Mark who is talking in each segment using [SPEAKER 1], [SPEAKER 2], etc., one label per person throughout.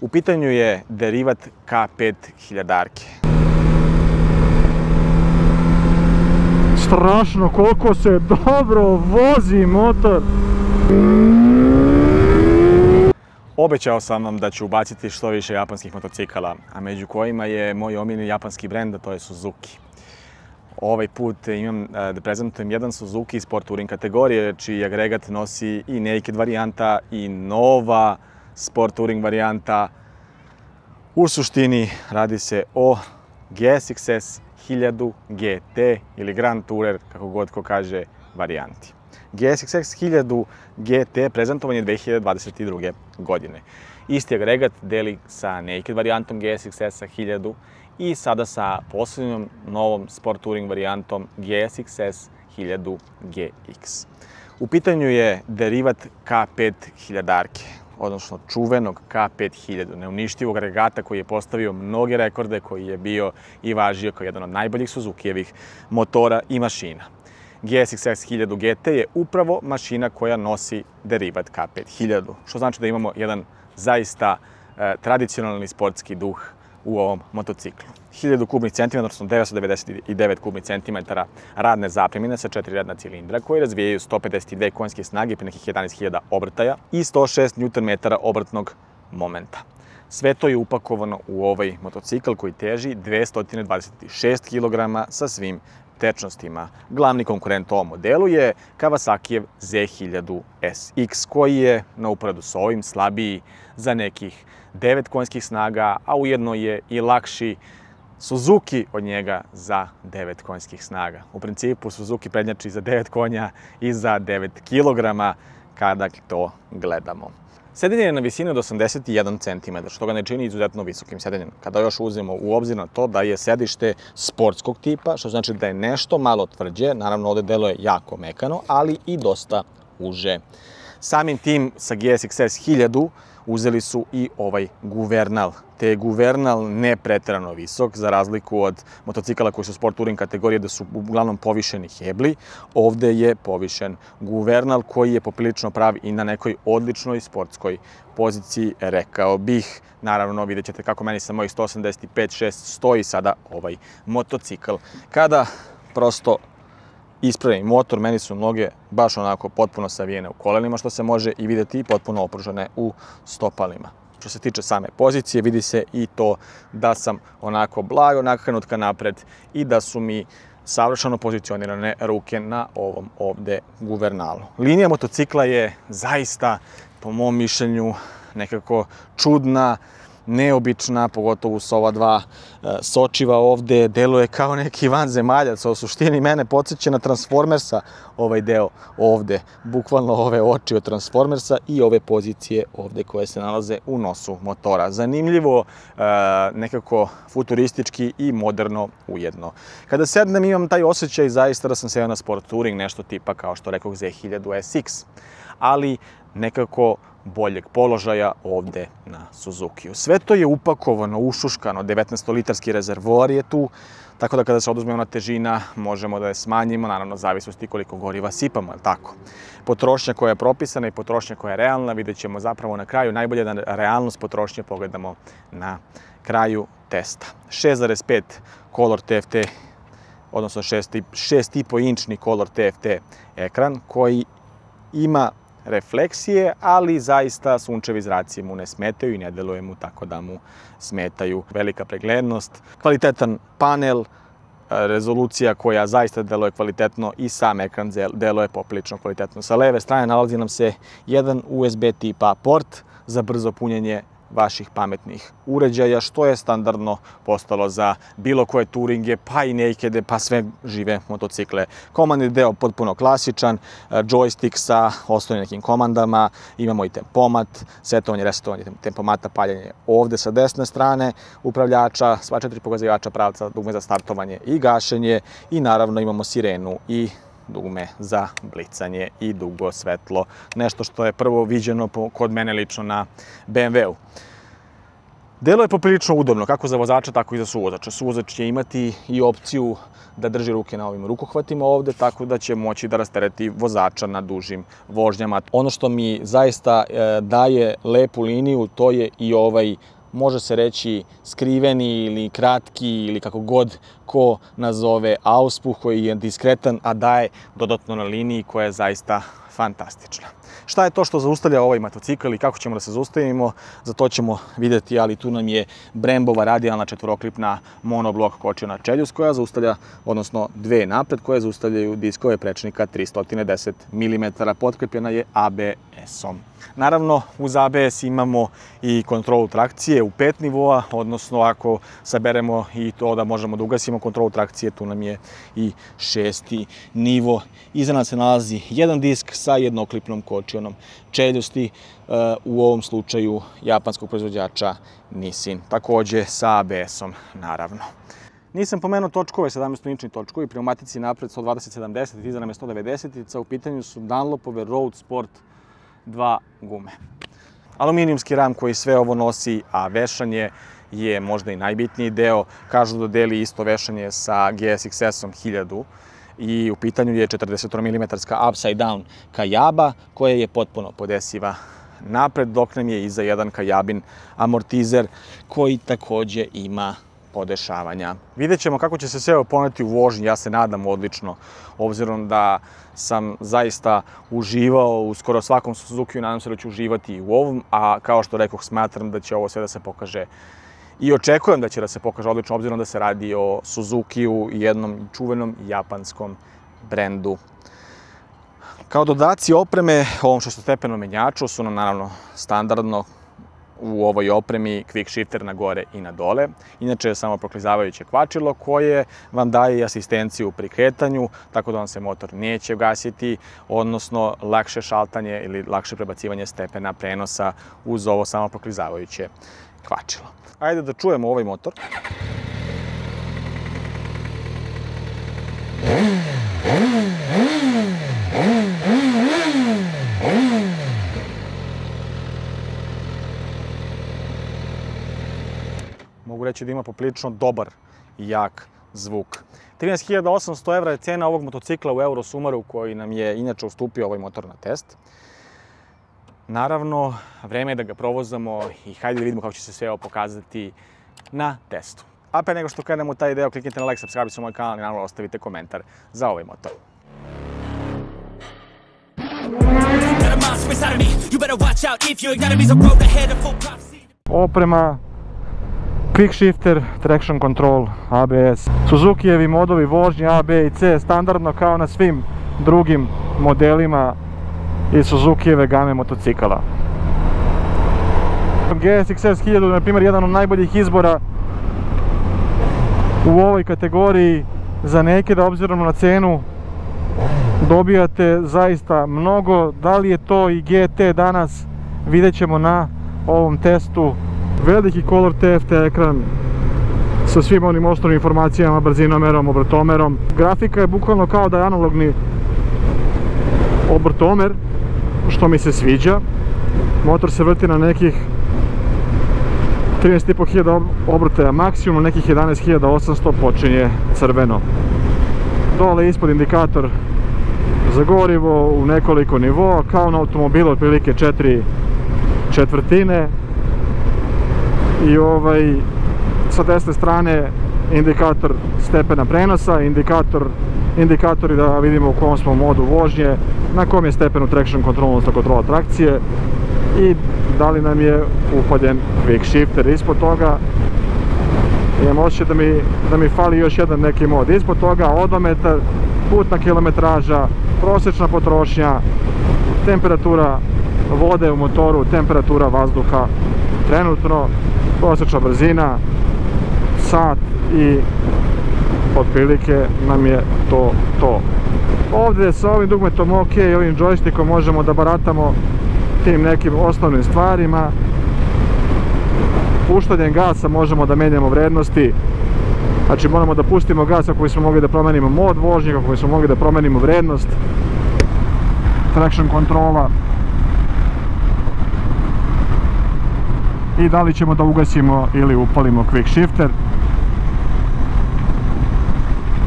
[SPEAKER 1] U pitanju je derivat K5 1000-arke.
[SPEAKER 2] Strašno koliko se dobro vozi motor.
[SPEAKER 1] Obećao sam vam da ću ubaciti što više japanskih motocikala, a među kojima je moj omiljeni japanski brend, a to je Suzuki. Ovaj put imam da prezentujem jedan Suzuki Sport Touring kategorije, čiji agregat nosi i naked varijanta i nova Sport Touring varijanta. U suštini radi se o GSXS 1000 GT ili Grand Tourer, kako god ko kaže, varijanti. GSXS 1000 GT prezentovan je 2022. godine. Isti agregat deli sa naked varijantom GSXS 1000 i sada sa poslednjom novom Sport Touring varijantom GSXS 1000 GX. U pitanju je derivat K5 1000-arke, odnosno čuvenog K5 1000, neuništivog agregata koji je postavio mnoge rekorde, koji je bio i važio kao jedan od najboljih Suzukijevih motora i mašina. GSXS 1000 GT je upravo mašina koja nosi derivat K5 1000, što znači da imamo jedan zaista tradicionalni sportski duh u ovom motociklu. 1000 kubnih centimetara, odnosno 999 kubnih centimetara radne zapremine sa 4 redna cilindra koji razvijaju 152 konjske snage pri nekih 11.000 obrtaja i 106 Nm obrtnog momenta. Sve to je upakovano u ovaj motocikl koji teži 226 kg sa svim tečnostima. Glavni konkurent ovom modelu je Kawasakijev Z1000 SX, koji je na uporedu s ovim slabiji za nekih 9 konjskih snaga, a ujedno je i lakši Suzuki od njega za 9 konjskih snaga. U principu Suzuki prednjači za 9 konja i za 9 kg kada to gledamo. Sedenje je na visini od 81 cm, što ga ne čini izuzetno visokim sedenjem. Kada još uzmemo u obzir na to da je sedište sportskog tipa, što znači da je nešto malo tvrđe, naravno ovde deluje jako mekano, ali i dosta uže. Samim tim sa GSXS 1000 uzeli su i ovaj guvernal. Te je guvernal ne preterano visok, za razliku od motocikala koji su Sport Touring kategorije da su uglavnom povišeni hebli. Ovde je povišen guvernal koji je poprilično prav i na nekoj odličnoj sportskoj poziciji, rekao bih. Naravno, vidjet ćete kako meni sa mojih 185-6 stoji sada ovaj motocikl. Kada prosto ispravim motor, meni su noge baš onako potpuno savijene u kolenima, što se može i vidjeti i potpuno opružene u stopalima. Što se tiče same pozicije, vidi se i to da sam onako blago nakrenut ka napred i da su mi savršeno pozicionirane ruke na ovom ovde guvernalu. Linija motocikla je zaista, po mom mišljenju, nekako čudna, neobična, pogotovo sa ova dva sočiva ovde, deluje kao neki vanzemaljac, a u suštini mene podsjeća na Transformersa ovaj deo ovde, bukvalno ove oči od Transformersa i ove pozicije ovde koje se nalaze u nosu motora. Zanimljivo, nekako futuristički i moderno ujedno. Kada sednem imam taj osjećaj zaista da sam seo na Sport Touring, nešto tipa kao što rekoh Z1000 SX, ali nekako boljeg položaja ovde na Suzukiju. Sve to je upakovano, ušuškano, 19-litarski rezervoar je tu, tako da kada se oduzme ona težina možemo da je smanjimo, naravno zavisnosti koliko goriva sipamo, je li tako? Potrošnja koja je propisana i potrošnja koja je realna vidjet ćemo zapravo na kraju. Najbolje da realnost potrošnje pogledamo na kraju testa. 6,5 Color TFT, odnosno 6,5-inčni Color TFT ekran koji ima refleksije, ali zaista sunčevi zraci mu ne smetaju i ne deluje mu tako da mu smetaju. Velika preglednost, kvalitetan panel, rezolucija koja zaista deluje kvalitetno i sam ekran deluje poprilično kvalitetno. Sa leve strane nalazi nam se jedan USB tipa port za brzo punjenje vaših pametnih uređaja, što je standardno postalo za bilo koje touringe, pa i nakede, pa sve žive motocikle. Komandni deo potpuno klasičan, joystick sa osnovnim nekim komandama, imamo i tempomat, setovanje, resetovanje tempomata, paljenje ovde sa desne strane upravljača, sva 4 pokazivača pravca, dugme za startovanje i gašenje i naravno imamo sirenu i dugme za blicanje i dugo svetlo, nešto što je prvo viđeno kod mene lično na BMW-u. Delo je poprilično udobno, kako za vozača, tako i za suvozača. Suvozač će imati i opciju da drži ruke na ovim rukohvatima ovde, tako da će moći da rastereti vozača na dužim vožnjama. Ono što mi zaista daje lepu liniju, to je i ovaj, može se reći, skriveni ili kratki ili kako god ko nazove auspuh, koji je diskretan, a daje dodatno na liniji koja je zaista fantastična. Šta je to što zaustavlja ovaj motocikl i kako ćemo da se zaustavimo, za to ćemo vidjeti, ali tu nam je Brembova radijalna četvoroklipna monoblok kočiona čeljust koja zaustavlja, odnosno dve napred koje zaustavljaju diskove prečnika 310 mm, potkrepljena je ABS-om. Naravno, uz ABS imamo i kontrolu trakcije u 5 nivoa, odnosno ako saberemo i to da možemo da ugasimo kontrolu trakcije, tu nam je i 6. nivo. Iza nas se nalazi jedan disk sa jednoklipnom kočionom čeljusti, u ovom slučaju japanskog proizvođača Nissin, takođe sa ABS-om, naravno. Nisam pomenuo točkove, 17-inčni točkovi, pneumatici napred 120/70, iza nam je 190, u pitanju su Dunlopove Road Sport 2 gume. Aluminijumski ram koji sve ovo nosi, a vešanje je možda i najbitniji deo. Kažu da deli isto vešanje sa GSXS-om 1000 i u pitanju je 40 mm upside down kajaba koja je potpuno podesiva napred, dok nam je iza jedan kajabin amortizer koji takođe ima podešavanja. Vidjet ćemo kako će se sve ovo poneti u vožnji, ja se nadam odlično, obzirom da sam zaista uživao u skoro svakom Suzukiju, nadam se da ću uživati i u ovom, a kao što rekoh, smatram da će ovo sve da se pokaže i očekujem da će da se pokaže odlično, obzirom da se radi o Suzukiju, jednom čuvenom japanskom brendu. Kao dodaci opreme ovom šestostepenom menjaču su nam naravno standardno u ovoj opremi quick shifter na gore i na dole. Inače je samo proklizavajuće kvačilo koje vam daje i asistenciju pri kretanju, tako da vam se motor neće gasiti, odnosno lakše šaltanje ili lakše prebacivanje stepena prenosa uz ovo samo proklizavajuće kvačilo. Ajde da čujemo ovaj motor. Mogu reći da ima poprilično dobar i jak zvuk. 13.800 € je cena ovog motocikla u Eurosumaru koji nam je inače ustupio ovaj motor na test. Naravno, vreme je da ga provozamo i hajde da vidimo kako će se sve ovo pokazati na testu. A pre nego što krenemo u taj deo, kliknite na like, subscribe se na moj kanal i naravno ostavite komentar za ovaj motor.
[SPEAKER 2] Oprema, quick shifter, traction control, ABS. Suzukijevi modovi vožnje A, B i C standardno kao na svim drugim modelima iz Suzukijeve game motocikala. GSXS 1000 je na primjer jedan od najboljih izbora u ovoj kategoriji za neke, da obzirom na cenu dobijate zaista mnogo. Da li je to i GT danas, vidjet ćemo na ovom testu. Veliki Color TFT ekran sa svim onim osnovnim informacijama, brzinomerom, obrtomerom. Grafika je bukvalno kao da je analogni obrtomer, što mi se sviđa. Motor se vrti na nekih 13.500 obrtaja maksimum, nekih 11.800 počinje crveno. Dole ispod indikator za gorivo u nekoliko nivoa, kao na automobilu otprilike 4/4. I sa desne strane indikator stepena prenosa, indikatori da vidimo u kom smo modu vožnje, na kom je stepenu traction control, odnosno kontrola trakcije i da li nam je upaljen quick shifter. Ispod toga imam osjećaj da mi fali još jedan neki mod. Ispod toga odometar, putna kilometraža, prosječna potrošnja, temperatura vode u motoru, temperatura vazduha trenutno, prosječna brzina, sat i otprilike nam je to. Ovdje sa ovim dugmetom OK, ovim joystickom možemo da baratamo tim nekim osnovnim stvarima. Puštanjem gasa možemo da menjamo vrednosti, znači moramo da pustimo gas kako bismo mogli da promenimo mod vožnje, kako bismo mogli da promenimo vrednost traction kontrola. i da li ćemo da ugasimo ili upalimo quick shifter.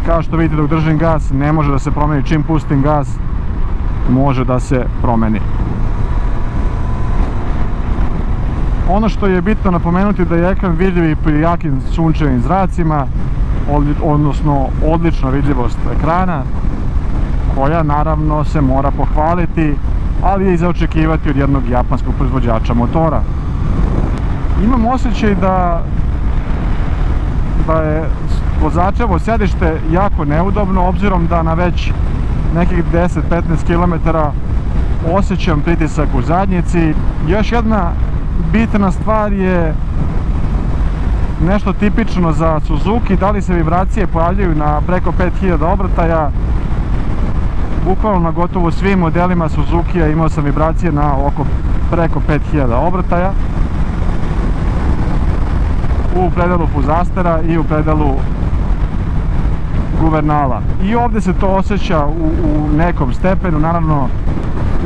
[SPEAKER 2] Kao što vidite, dok držim gas ne može da se promeni, čim pustim gas može da se promeni. Ono što je bitno napomenuti da je ekran vidljiv i pri jakim sunčevim zracima, odnosno odlična vidljivost ekrana, koja naravno se mora pohvaliti, ali je i za očekivati od jednog japanskog proizvođača motora. Imam osjećaj da je vozačevo sjedište jako neudobno, obzirom da na već nekih 10-15 km osjećam pritisak u zadnjici. Još jedna bitna stvar je nešto tipično za Suzuki, da li se vibracije pojavljaju na preko 5000 obrtaja. Bukvalno na gotovo svim modelima Suzukija imao sam vibracije na oko preko 5000 obrtaja u predelu fuzastera i u predelu guvernala. I ovdje se to osjeća u nekom stepenu, naravno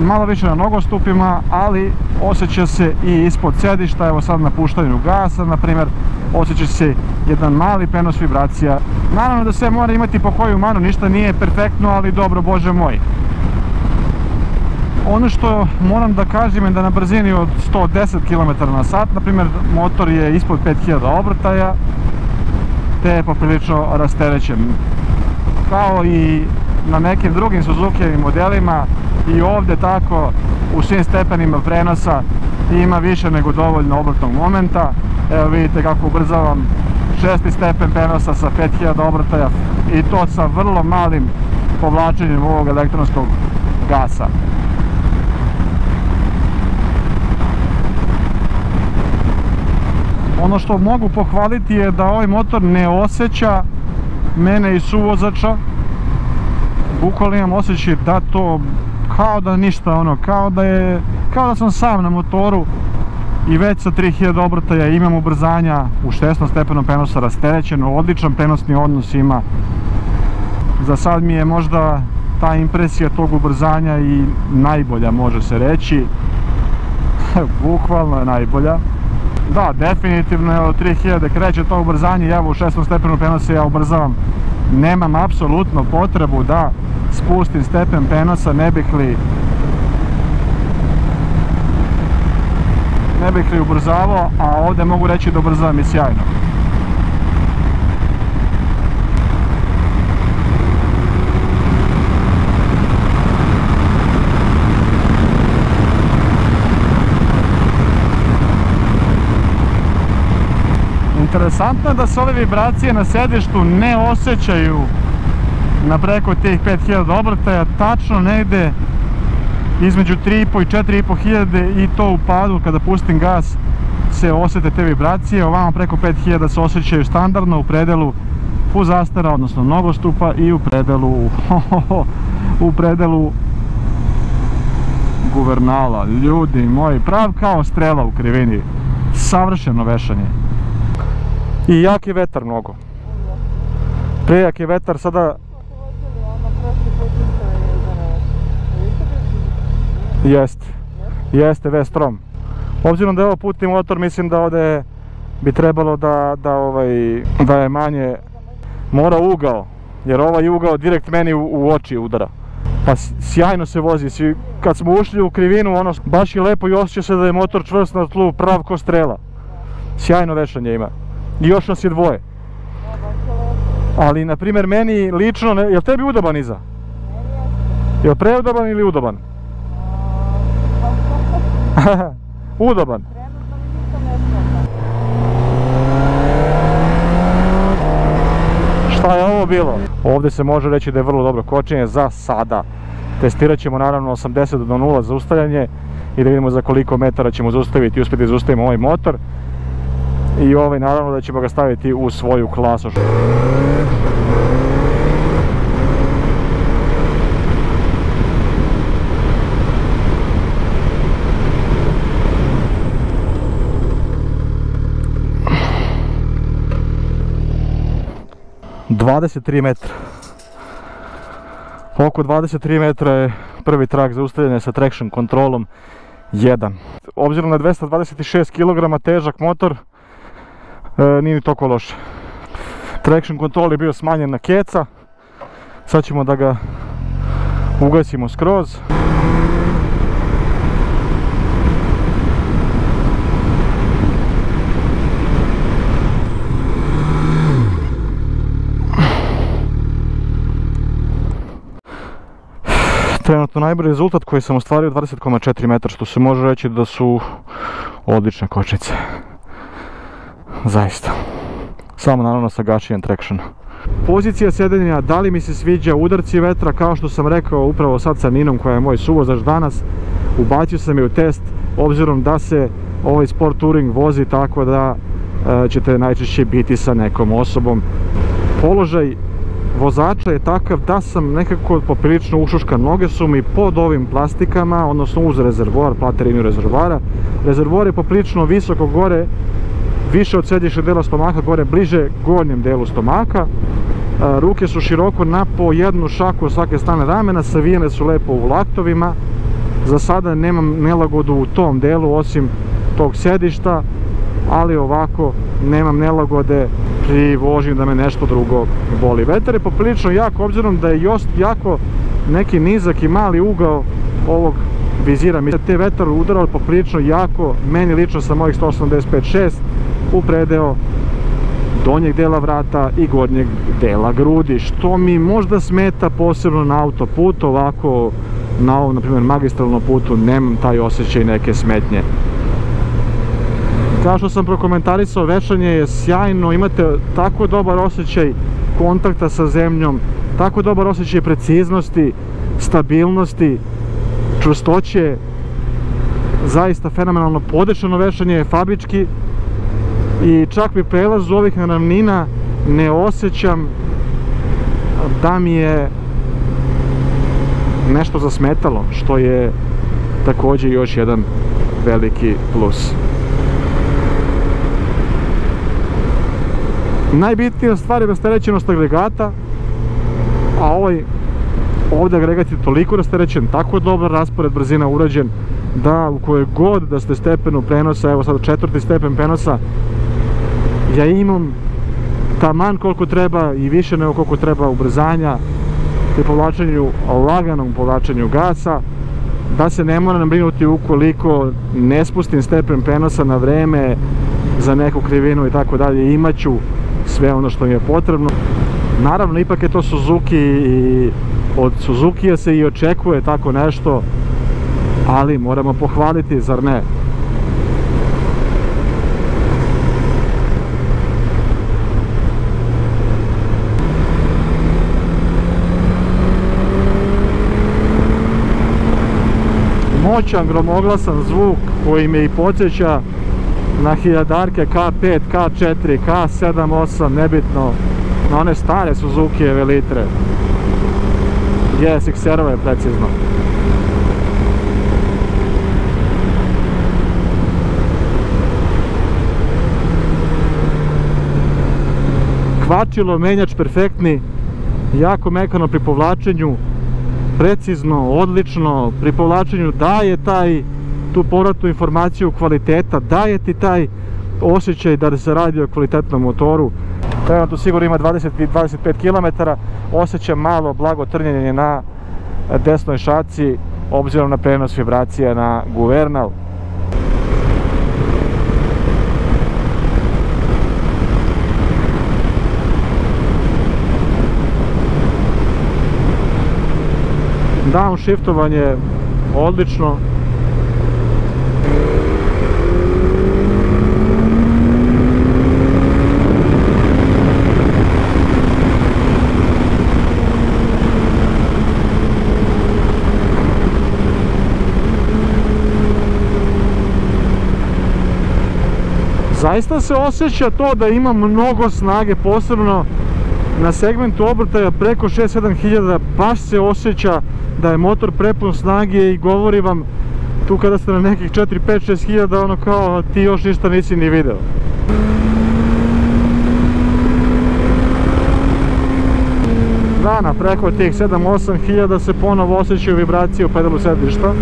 [SPEAKER 2] malo više na nogostupima, ali osjeća se i ispod sedišta. Evo sad na puštanju gasa, na primjer, osjeća se jedan mali prenos vibracija. Naravno da sve mora imati po koju manu, ništa nije perfektno, ali dobro, bože moj. Ono što moram da kažem je da na brzini od 110 km/h, na primjer, motor je ispod 5000 obrtaja, te je poprilično rasterećen. Kao i na nekim drugim Suzukijevim modelima, i ovdje tako u svim stepenima prenosa ima više nego dovoljno obrtnog momenta. Evo vidite kako ubrzavam 6. stepen prenosa sa 5000 obrtaja, i to sa vrlo malim povlačenjem ovog elektronskog gasa. Ono što mogu pohvaliti je da ovaj motor ne osjeća mene i suvozača. Bukvalno imam osjećaj da to kao da ništa, kao da sam sam na motoru, i već sa 3000 obrtaja imam ubrzanja u 6. stepenu prenosa rasterećeno, odličan prenosni odnos ima. Za sad mi je možda ta impresija tog ubrzanja i najbolja, može se reći. Bukvalno je najbolja. Da, definitivno je od 3000 kreće to ubrzanje, i evo u 6. stepenu prenosa ja ubrzavam. Nemam apsolutno potrebu da spustim stepen prenosa, ne bih li ubrzavao, a ovdje mogu reći da ubrzavam i sjajno. Interesantno je da se ove vibracije na sedištu ne osjećaju na preko tih 5000 obrtaja, tačno negde između 3.500 i 4.500, i to u padu kada pustim gas se osjete te vibracije. Ovamo preko 5000 se osjećaju standardno u predelu fuzastera, odnosno nogostupa, i u predelu guvernala. Ljudi moji, prav kao strela u krivini, savršeno vešanje. I jak je vetar mnogo. Prejak je vetar sada. Jeste Vestrom. Obzirom da je ovo putni motor, mislim da ovdje bi trebalo da je manje mora ugao, jer ovaj ugao direkt meni u oči udara. Pa sjajno se vozi, kad smo ušli u krivinu, baš je lepo i osjeća se da je motor čvrst na tlu, prav ko strela. Sjajno vešanje ima. I još nas je dvoje. Ali, na primjer, meni lično, jel tebi udoban iza? Jel preudoban ili udoban? Udoban. Šta je ovo bilo? Ovdje se može reći da je vrlo dobro kočenje za sada. Testirat ćemo naravno 80 do 0 zaustavljanje i da vidimo za koliko metara ćemo zaustaviti i uspjeti da zaustavimo ovaj motor. I naravno da ćemo ga staviti u svoju klasu. metra. Oko 23 metra je prvi trak zaustavljanja sa traction kontrolom 1. Obzirom na 226 kg težak motor, nije ni toliko loše. Traction control je bio smanjen na keca, sad ćemo da ga ugasimo skroz. Trenutno najbolji rezultat koji sam ostvario 20,4 metra, što se može reći da su odlične kočnice. Zaista. Samo naravno sa gašijem trakšena. Pozicija sedenja, da li mi se sviđa, udarci vetra, kao što sam rekao upravo sad sa Ninom koja je moj suvozač danas, ubacio sam je u test, obzirom da se ovaj Sport Touring vozi tako da ćete najčešće biti sa nekom osobom. Položaj vozača je takav da sam nekako poprilično ušuškan, noge su mi pod ovim plastikama, odnosno uz rezervoar, platerinu rezervoara. Rezervoar je poprilično visoko gore, više od središnjeg dela stomaka, gore bliže gornjem delu stomaka. Ruke su široko na po jednu šaku svake strane ramena, savijene su lepo u laktovima. Za sada nemam nelagodu u tom delu osim tog sedišta, ali ovako nemam nelagode pri vožnji da me nešto drugo boli. Vetar je poprilično jak, obzirom da je jako neki nizak i mali ugao ovog vizira. Mislim da te vetar udarao poprilično jako, meni lično sa mojih 185/6 u predeo donjeg dela vrata i gornjeg dela grudi, što mi možda smeta posebno na autoputu. Ovako na ovom, na primjer, magistralnom putu nemam taj osjećaj neke smetnje. Kao što sam prokomentarisao, vešanje je sjajno, imate tako dobar osjećaj kontakta sa zemljom, tako dobar osjećaj preciznosti, stabilnosti, čvrstoće, zaista fenomenalno podešano vešanje je fabrički i čak pri prelazu ovih ravnina ne osjećam da mi je nešto zasmetalo, što je također još jedan veliki plus. Najbitnija stvar je rasterećenost agregata, a ovdje agregat je toliko rasterećen, tako dobar raspored brzina urađen, da u kojoj god da ste stepenu prenosa, evo sad 4. stepen prenosa, ja imam taman koliko treba i više nego koliko treba ubrzanja pri povlačenju, laganom povlačenju gasa, da se ne moram brinuti ukoliko ne spustim stepen prenosa na vreme za neku krivinu i tako dalje, imaću sve što mi je potrebno. Naravno, ipak je to Suzuki i od Suzukija se i očekuje tako nešto, ali moramo pohvaliti, zar ne? Moćan, gromoglasan zvuk koji me i podsjeća na hiljadarke K5, K4, K7, 8, nebitno, na one stare Suzukijeve litre. XR-ove precizno. Kvačilo, menjač perfektni, jako mekano pri povlačenju, precizno, odlično, pri povlačenju daje tu povratnu informaciju kvaliteta, daje ti taj osjećaj da se radi o kvalitetnom motoru. Trenutno sigurno ima 20-25 km, osjećam malo blago trnjenje na desnoj šaci, obzirom na prenos vibracija na guvernal. Downshiftovanje odlično. Zaista se osjeća to da ima mnogo snage, posebno na segmentu obrtaja preko 6-7 hiljada, baš se osjeća da je motor prepun snage i govori vam tu kada ste na nekih 4-5-6 hiljada, ono kao ti još ništa nisi ni video. Da, na preko tih 7-8 hiljada se ponovo osjećaju vibracije u pedalu sedišta.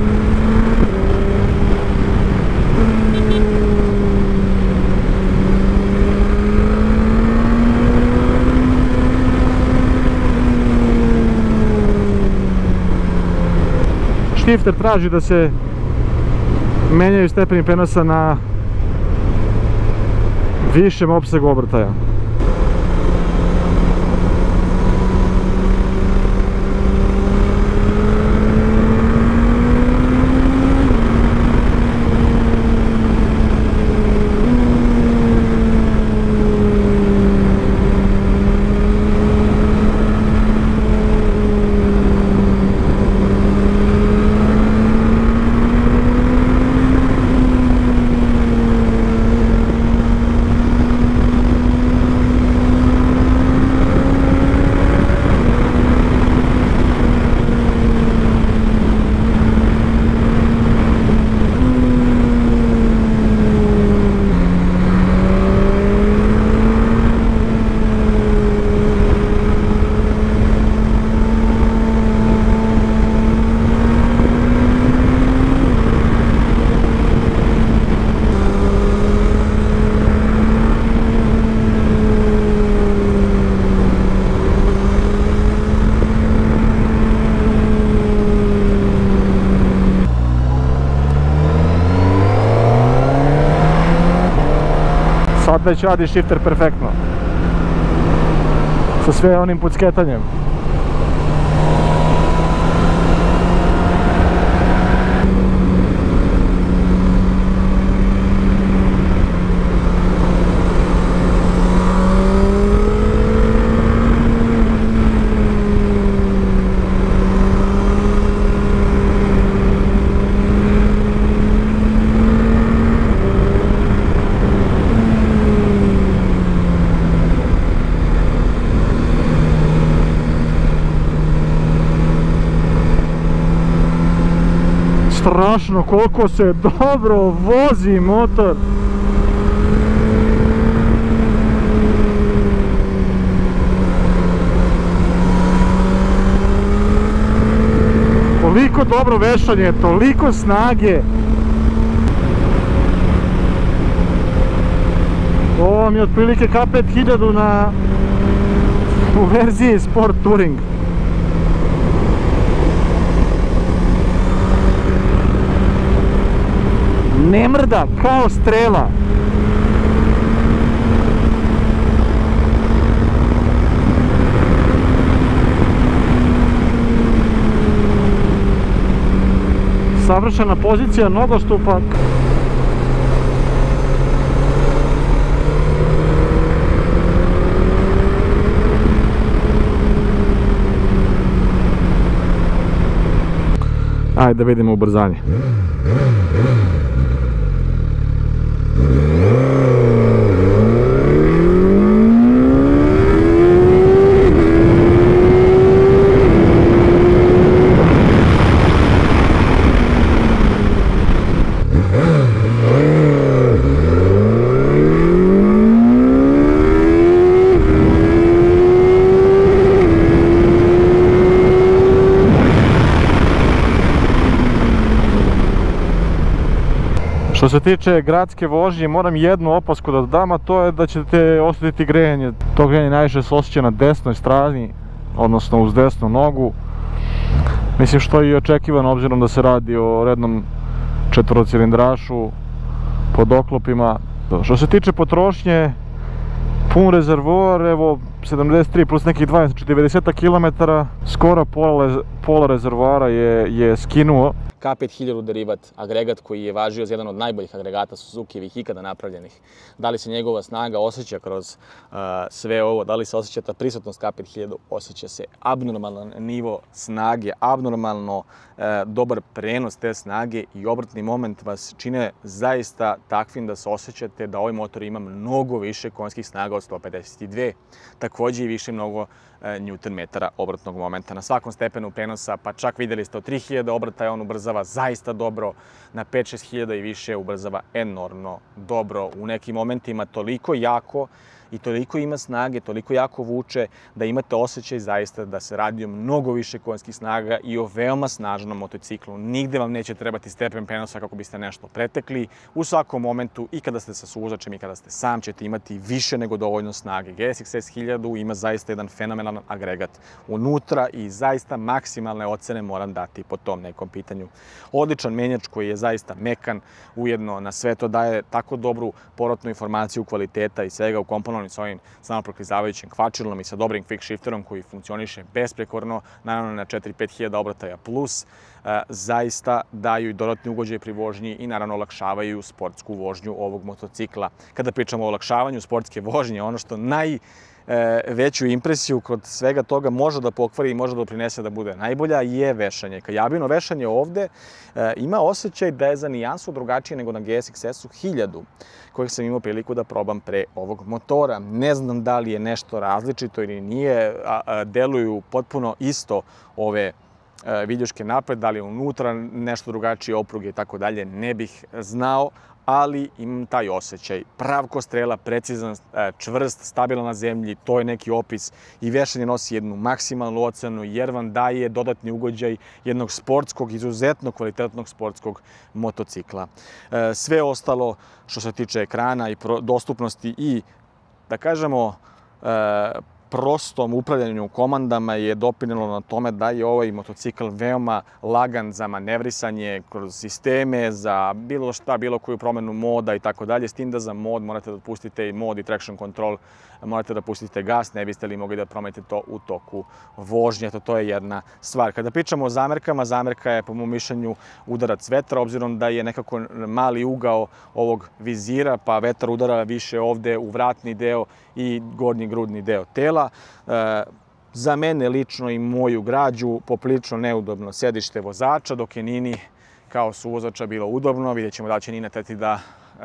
[SPEAKER 2] Shifter traži da se menjaju stepeni prenosa na višem opsegu obrtaja. Sad već radi shifter perfektno. Sa sve onim pucketanjem. Strašno koliko se dobro vozi motor. Toliko dobro vešanje, toliko snage. Ovo vam je otprilike K5000 u verziji Sport Touring. Ne mrda, kao strela. Savršena pozicija nogostupa. Ajde da vidimo ubrzanje. Što se tiče gradske vožnje, moram jednu opasku da dam, a to je da ćete osjetiti grejanje. To grejanje najviše se osjeća na desnoj strani, odnosno uz desnu nogu. Mislim što je i očekivano, obzirom da se radi o rednom četvorocilindrašu pod oklopima. Što se tiče potrošnje, pun rezervoar, evo 73 plus nekih 20, znači 90 km, skoro pola rezervoara je skinuo.
[SPEAKER 1] K5000 derivat, agregat koji je važio za jedan od najboljih agregata Suzukijevih ikada napravljenih. Da li se njegova snaga osjeća kroz sve ovo, da li se osjeća ta prisutnost K5000, osjeća se abnormalan nivo snage, abnormalno dobar prenos te snage i obrtni moment vas čine zaista takvim da se osjećate da ovaj motor ima mnogo više konjskih snaga od 152. Također i više mnogo Nm obrtnog momenta. Na svakom stepenu prenosa, pa čak vidjeli ste od 3000 obrtaja on ubrzava zaista dobro, na 5-6 hiljada i više ubrzava enormno dobro. U nekim momentima toliko jako i toliko ima snage, toliko jako vuče da imate osjećaj zaista da se radi o mnogo više konjskih snaga i o veoma snažnom motociklu. Nigde vam neće trebati stepen prenosa kako biste nešto pretekli. U svakom momentu i kada ste sa suvozačem i kada ste sam ćete imati više nego dovoljno snage. GSX-S 1000 ima zaista jedan fenomenalan agregat unutra i zaista maksimalne ocene moram dati po tom nekom pitanju. Odličan menjač koji je zaista mekan, ujedno na sve to daje tako dobru povratnu informaciju kvaliteta i svega ukomponovani sa ovim samoproklizavajućim kvačilom i sa dobrim quick shifterom koji funkcioniše besprekorno, naravno na 4-5 hiljada obrtaja plus, zaista daju i dodatni ugođaj pri vožnji i naravno olakšavaju sportsku vožnju ovog motocikla. Kada pričamo o olakšavanju sportske vožnje, ono što najveću impresiju kod svega toga može da pokvari i može da doprinese da bude najbolja je vešanje. Kajabino vešanje ovde ima osjećaj da je za nijansu drugačije nego na GSX-S-u 1000, kojeg sam imao priliku da probam pre ovog motora. Ne znam da li je nešto različito ili nije, deluju potpuno isto ove viljuške napred, da li je unutra nešto drugačije opruge i tako dalje, ne bih znao, ali imam taj osjećaj. Pravko strela, precizan, čvrst, stabilan na zemlji, to je neki opis i vešanje nosi jednu maksimalnu ocenu jer vam daje dodatni ugođaj jednog sportskog, izuzetno kvalitetnog sportskog motocikla. Sve ostalo što se tiče ekrana i dostupnosti i, da kažemo, prostom upravljanju komandama je doprinelo na tome da je ovaj motocikl veoma lagan za manevrisanje kroz sisteme, za bilo šta, bilo koju promenu moda i tako dalje. S tim da za mod morate da pustite i mod i traction control, morate da pustite gas, ne biste li mogli da promenite to u toku vožnje. To je jedna stvar. Kada pričamo o zamerkama, zamerka je po mom mišljenju udarac vetra, obzirom da je nekako mali ugao ovog vizira, pa vetar udara više ovde u vratni deo i gornji grudni deo tela. Za mene lično i moju građu poprilično neudobno sedište vozača, dok je Nini kao suvozača bilo udobno. Vidjet ćemo da će Nina teti da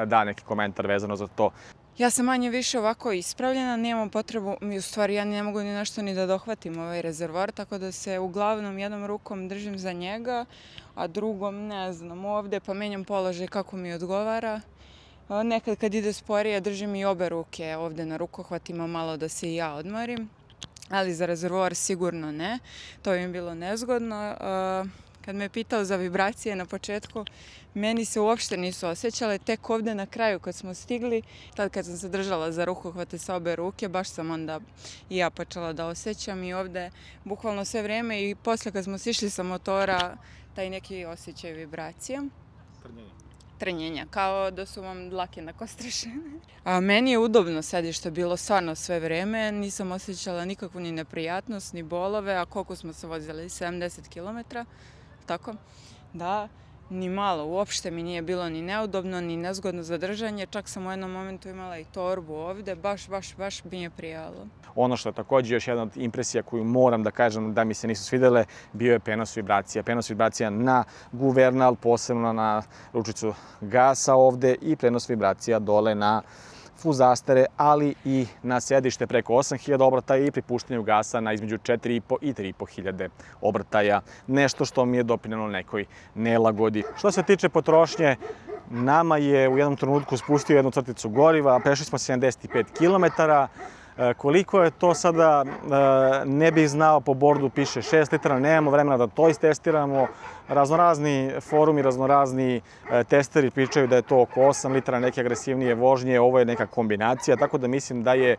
[SPEAKER 1] da neki komentar vezano za to.
[SPEAKER 3] Ja sam manje više ovako ispravljena, nemam potrebu, u stvari ja ne mogu ni nešto ni da dohvatim ovaj rezervoar, tako da se uglavnom jednom rukom držim za njega, a drugom ne znam ovde, pa menjam položaj kako mi odgovara. Nekad kad ide sporije držim i obe ruke ovde na rukohvatima malo da se i ja odmorim, ali za rezervoar sigurno ne, to bi mi bilo nezgodno. Kad me je pitao za vibracije na početku, meni se uopšte nisu osjećale, tek ovde na kraju kad smo stigli, tad kad sam se držala za rukohvate sa obe ruke, baš sam onda i ja počela da osjećam i ovde bukvalno sve vreme i posle kad smo sišli sa motora, taj neki osjećaj vibracija. Trnjenja, kao da su vam dlake nakostrešene. A meni je udobno sedište bilo stvarno sve vreme, nisam osjećala nikakvu ni neprijatnost, ni bolove, a koliko smo se vozili, 70 km, tako? Da, ni malo, uopšte mi nije bilo ni neudobno, ni nezgodno za držanje, čak sam u jednom momentu imala i torbu ovde, baš mi je prijalo.
[SPEAKER 1] Ono što je također još jedna od impresija koju moram da kažem da mi se nisu svidele, bio je prenos vibracija. Prenos vibracija na guvernal, posebno na ručicu gasa ovde i prenos vibracija dole na fuzastere, ali i na sedište preko 8000 obrtaja i pri puštanju gasa na između 4,5 i 3,5 obrtaja. Nešto što mi je doprinelo nekoj nelagodi. Što se tiče potrošnje, nama je u jednom trenutku spustio jednu crticu goriva, prešli smo 75 km. Koliko je to sada, ne bih znao, po bordu piše 6 litara, nemamo vremena da to istestiramo. Raznorazni forumi, raznorazni testeri pričaju da je to oko 8 litara neke agresivnije vožnje, ovo je neka kombinacija, tako da mislim da je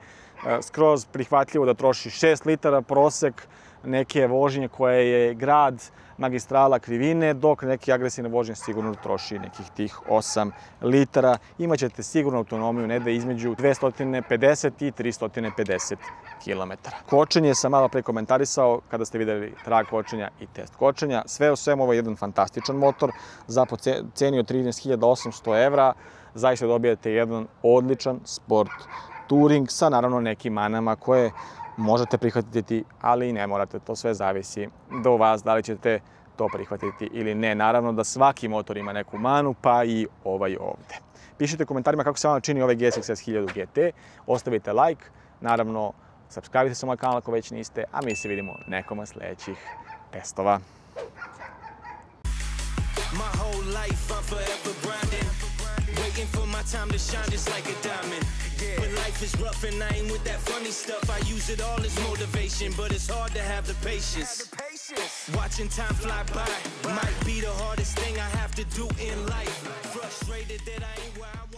[SPEAKER 1] skroz prihvatljivo da troši 6 litara prosek neke vožnje koje je grad, magistrala, krivine, dok neke agresivne vožnje sigurno troši nekih tih 8 litara. Imaćete sigurno autonomiju negde između 250 i 350 km. Kočenje sam malo pre komentarisao kada ste videli trag kočenja i test kočenja. Sve u svemu ovo je jedan fantastičan motor za ceni od 13.800 evra. Zaista dobijete jedan odličan sport touring sa naravno nekim manama koje možete prihvatiti, ali i ne morate. To sve zavisi do vas da li ćete to prihvatiti ili ne. Naravno da svaki motor ima neku manu, pa i ovaj ovde. Pišite u komentarima kako se vam čini ovaj GSX-S 1000 GT. Ostavite like, naravno subscribe-te se moj kanal ako već niste, a mi se vidimo nekom od sledećih testova. My whole life I'm forever grinding.
[SPEAKER 4] waiting for my time to shine just like a diamond. But life is rough and I ain't with that funny stuff. I use it all as motivation, but it's hard to have the patience. Watching time fly by might be the hardest thing I have to do in life. Frustrated that I ain't where I